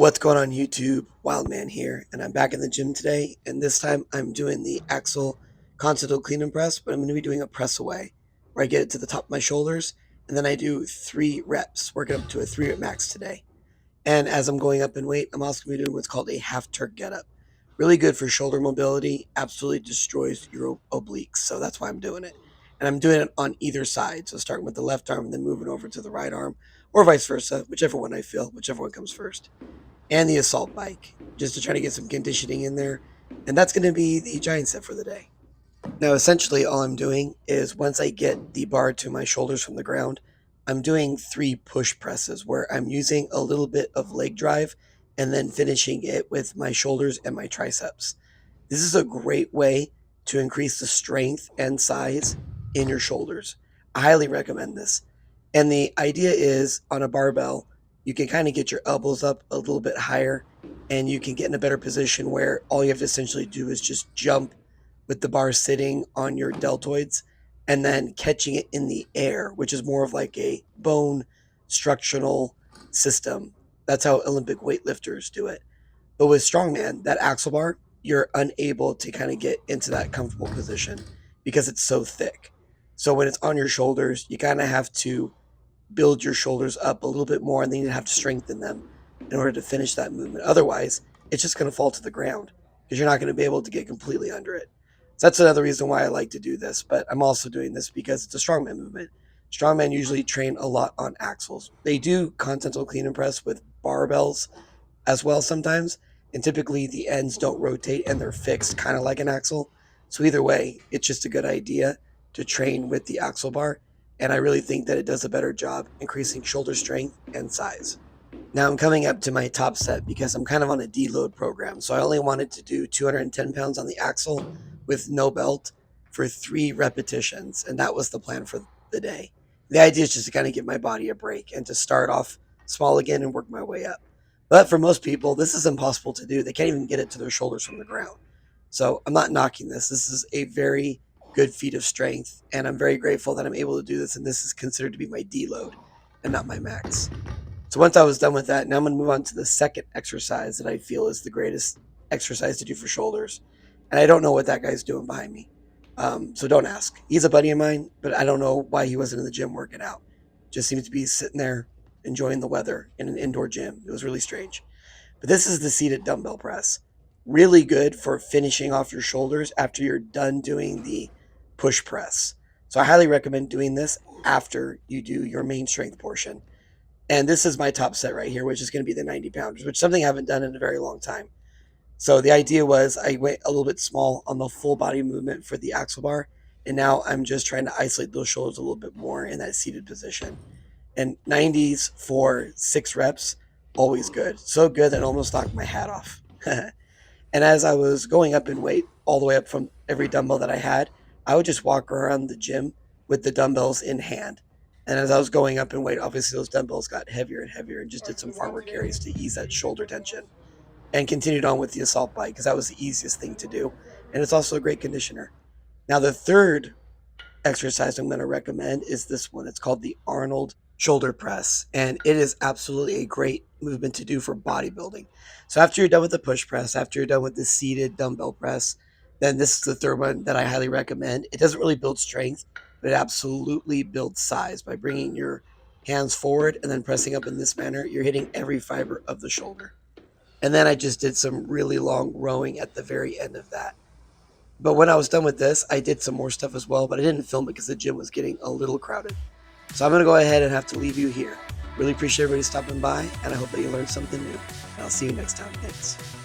What's going on YouTube? WILDMAN here, and I'm back in the gym today, and this time I'm doing the axle continental clean and press, but I'm going to be doing a press away, where I get it to the top of my shoulders, and then I do 3 reps, working up to a 3 rep max today. And as I'm going up in weight, I'm also going to be doing what's called a half Turk get up. Really good for shoulder mobility, absolutely destroys your obliques, so that's why I'm doing it. And I'm doing it on either side, so starting with the left arm and then moving over to the right arm, or vice versa, whichever one I feel, whichever one comes first, and the assault bike, just to try to get some conditioning in there. And that's going to be the giant set for the day. Now, essentially, all I'm doing is once I get the bar to my shoulders from the ground, I'm doing 3 push presses where I'm using a little bit of leg drive and then finishing it with my shoulders and my triceps. This is a great way to increase the strength and size in your shoulders. I highly recommend this. And the idea is on a barbell, you can kind of get your elbows up a little bit higher and you can get in a better position where all you have to essentially do is just jump with the bar sitting on your deltoids and then catching it in the air, which is more of like a bone structural system. That's how Olympic weightlifters do it. But with strongman, that axle bar, you're unable to kind of get into that comfortable position because it's so thick. So when it's on your shoulders, you kind of have to build your shoulders up a little bit more, and then you have to strengthen them in order to finish that movement. Otherwise, it's just going to fall to the ground because you're not going to be able to get completely under it. So that's another reason why I like to do this, but I'm also doing this because it's a strongman movement. Strongmen usually train a lot on axles. They do continental clean and press with barbells as well sometimes, and typically the ends don't rotate and they're fixed kind of like an axle. So either way, it's just a good idea to train with the axle bar, and I really think that it does a better job increasing shoulder strength and size. Now I'm coming up to my top set because I'm kind of on a deload program, so I only wanted to do 210 pounds on the axle with no belt for 3 repetitions, and that was the plan for the day. The idea is just to kind of give my body a break and to start off small again and work my way up. But for most people, this is impossible to do. They can't even get it to their shoulders from the ground. So I'm not knocking this. This is a very good feat of strength, and I'm very grateful that I'm able to do this, and this is considered to be my deload and not my max. So once I was done with that, now I'm going to move on to the second exercise that I feel is the greatest exercise to do for shoulders. And I don't know what that guy's doing behind me. So don't ask. He's a buddy of mine, but I don't know why he wasn't in the gym working out. Just seems to be sitting there enjoying the weather in an indoor gym. It was really strange. But this is the seated dumbbell press. Really good for finishing off your shoulders after you're done doing the push press. So I highly recommend doing this after you do your main strength portion. And this is my top set right here, which is going to be the 90 pounders, which is something I haven't done in a very long time. So the idea was I went a little bit small on the full body movement for the axle bar. And now I'm just trying to isolate those shoulders a little bit more in that seated position. And 90s for 6 reps, always good. So good that it almost knocked my hat off. And as I was going up in weight, all the way up from every dumbbell that I had, I would just walk around the gym with the dumbbells in hand. And as I was going up in weight, obviously those dumbbells got heavier and heavier, and just did some farmer carries to ease that shoulder tension. And continued on with the assault bike because that was the easiest thing to do. And it's also a great conditioner. Now, the third exercise I'm going to recommend is this one. It's called the Arnold shoulder press, and it is absolutely a great movement to do for bodybuilding. So after you're done with the push press, after you're done with the seated dumbbell press, then this is the third one that I highly recommend. It doesn't really build strength, but it absolutely builds size by bringing your hands forward and then pressing up in this manner. You're hitting every fiber of the shoulder. And then I just did some really long rowing at the very end of that. But when I was done with this, I did some more stuff as well, but I didn't film it because the gym was getting a little crowded. So I'm going to go ahead and have to leave you here. Really appreciate everybody stopping by, and I hope that you learned something new. And I'll see you next time. Thanks.